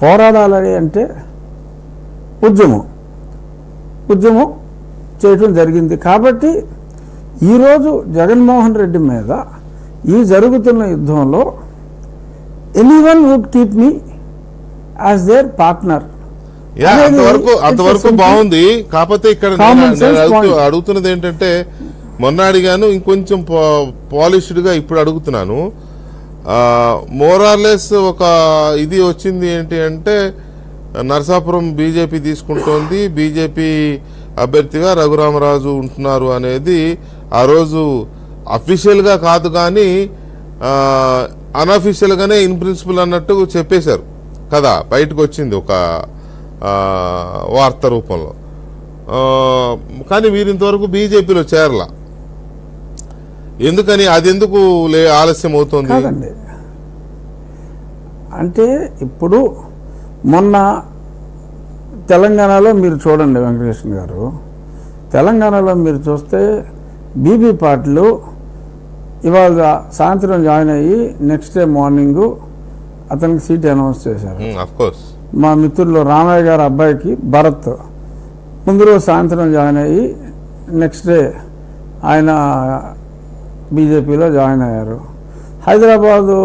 పోరాడాలి అంటే ఉద్యమం చేయటం జరిగింది. కాబట్టి ఈరోజు జగన్మోహన్ రెడ్డి మీద ఈ జరుగుతున్న యుద్ధంలో anyone would keep me as their partner. అంతవరకు బాగుంది. కాకపోతే ఇక్కడ అడుగుతున్నది ఏంటంటే, మొన్న అడిగాను, ఇంకొంచెం పాలిష్డ్ గా ఇప్పుడు అడుగుతున్నాను. మోరార్లెస్ ఒక ఇది వచ్చింది ఏంటి అంటే, నరసాపురం బీజేపీ తీసుకుంటోంది, బీజేపీ అభ్యర్థిగా రఘురామరాజు ఉంటున్నారు అనేది ఆ రోజు అఫీషియల్ గా కాదు కానీ అన్అఫీషియల్ గానే ఇన్ ప్రిన్సిపల్ అన్నట్టు చెప్పేశారు కదా, బయటకు వచ్చింది ఒక వార్త రూపంలో. కానీ మీరు ఇంతవరకు బీజేపీలో చేరలా, ఎందుకని? అది ఎందుకు ఆలస్యం అవుతుంది? అంటే ఇప్పుడు మొన్న తెలంగాణలో మీరు చూడండి వెంకటేశ్వర గారు, తెలంగాణలో మీరు చూస్తే బీబీ పార్టీలు ఇవాళ సాయంత్రం జాయిన్ అయ్యి నెక్స్ట్ డే మార్నింగ్ అతనికి సీట్ అనౌన్స్ చేశారు. మా మిత్రులు రామయ్య గారి అబ్బాయికి భరత్ ముందు రోజు సాయంత్రం జాయిన్ అయ్యి నెక్స్ట్ డే ఆయన బీజేపీలో జాయిన్ అయ్యారు. హైదరాబాదు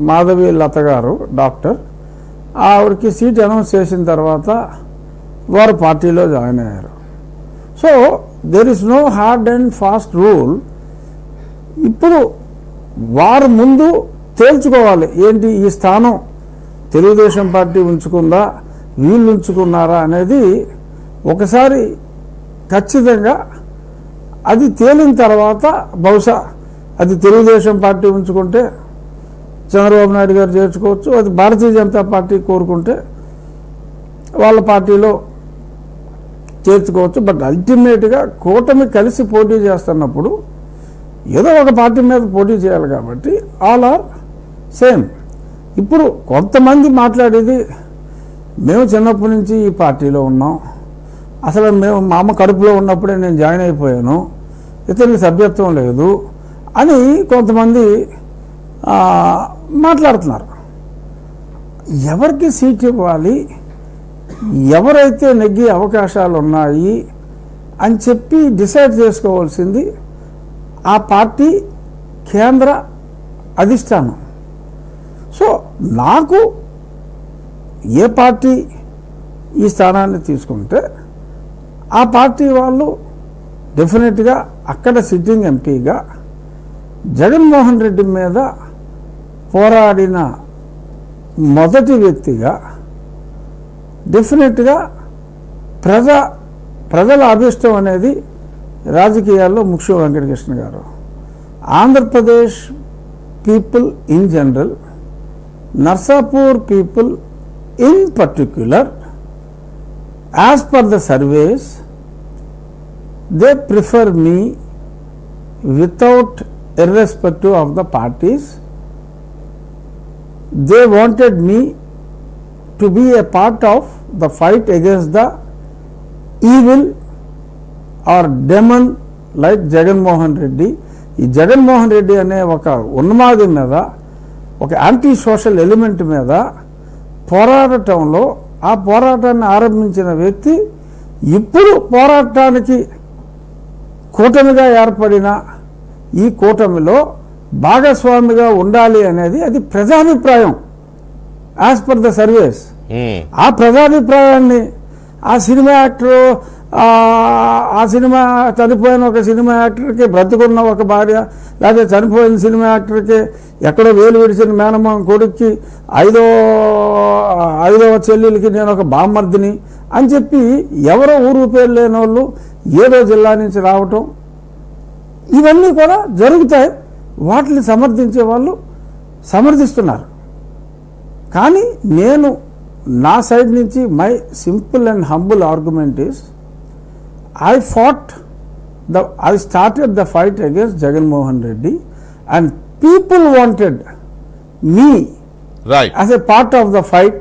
మాధవి లత గారు డాక్టర్, ఆవిడకి సీట్ అనౌన్స్ చేసిన తర్వాత వారు పార్టీలో జాయిన్ అయ్యారు. So there is no hard and fast rule. ఇప్పుడు వారు ముందు తేల్చుకోవాలి, ఏంటి ఈ స్థానం తెలుగుదేశం పార్టీ ఉంచుకుందా, వీళ్ళు ఉంచుకున్నారా అనేది ఒకసారి ఖచ్చితంగా అది తేలిన తర్వాత బహుశా అది తెలుగుదేశం పార్టీ ఉంచుకుంటే చంద్రబాబు నాయుడు గారు చేర్చుకోవచ్చు, అది భారతీయ జనతా పార్టీ కోరుకుంటే వాళ్ళ పార్టీలో చేర్చుకోవచ్చు. బట్ అల్టిమేట్గా కూటమి కలిసి పోటీ చేస్తున్నప్పుడు ఏదో ఒక పార్టీ మీద పోటీ చేయాలి కాబట్టి ఆల్ ఆర్ సేమ్. ఇప్పుడు కొంతమంది మాట్లాడేది, మేము చిన్నప్పటి నుంచి ఈ పార్టీలో ఉన్నాం, అసలు మేము మా అమ్మ కడుపులో ఉన్నప్పుడే నేను జాయిన్ అయిపోయాను, ఇతనికి సభ్యత్వం లేదు అని కొంతమంది మాట్లాడుతున్నారు. ఎవరికి సీట్ ఇవ్వాలి, ఎవరైతే నెగ్గే అవకాశాలు ఉన్నాయి అని చెప్పి డిసైడ్ చేసుకోవాల్సింది ఆ పార్టీ కేంద్ర అధిష్టానం. సో నాకు ఏ పార్టీ ఈ స్థానాన్ని తీసుకుంటే ఆ పార్టీ వాళ్ళు డెఫినెట్గా అక్కడ సిట్టింగ్ ఎంపీగా జగన్మోహన్ రెడ్డి మీద పోరాడిన మొదటి వ్యక్తిగా డెఫినెట్గా ప్రజల అభిష్టం అనేది రాజకీయాల్లో ముఖ్య వెంకటకృష్ణ గారు. Andhra Pradesh people in general, Narsapur people in particular, as per the surveys they prefer me without irrespective of the parties. They wanted me to be a part of the fight against the evil or demon like Jagannath Reddy. ఈ జగన్మోహన్ రెడ్డి అనే ఒక ఉన్మాది మీద, ఒక anti social element మీద పోరాడటంలో ఆ పోరాటాన్ని ఆరంభించిన వ్యక్తి ఇప్పుడు పోరాటానికి కూటమిగా ఏర్పడిన ఈ కూటమిలో భాగస్వామిగా ఉండాలి అనేది అది ప్రజాభిప్రాయం యాజ్ పర్ ద సర్వేస్. ఆ ప్రజాభిప్రాయాన్ని ఆ సినిమా యాక్టర్, ఆ సినిమా చనిపోయిన ఒక సినిమా యాక్టర్కి బ్రతుకున్న ఒక భార్య, లేకపోతే చనిపోయిన సినిమా యాక్టర్కి ఎక్కడో వేలు విడిచిన మేనమ్మ కొడుక్కి ఐదవ చెల్లెలకి నేను ఒక బామ్మర్దిని అని చెప్పి ఎవరో ఊరు పేరు లేని వాళ్ళు ఏదో జిల్లా నుంచి రావటం, ఇవన్నీ కూడా జరుగుతాయి. వాటిని సమర్థించే వాళ్ళు సమర్థిస్తున్నారు. కానీ నేను నా సైడ్ నుంచి my simple and humble argument is, I started the fight against Jagannath Reddy and people wanted me as a part of the fight.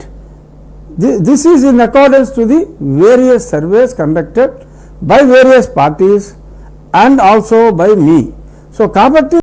This is in accordance to the various surveys conducted by various parties and also by me. So, kabatti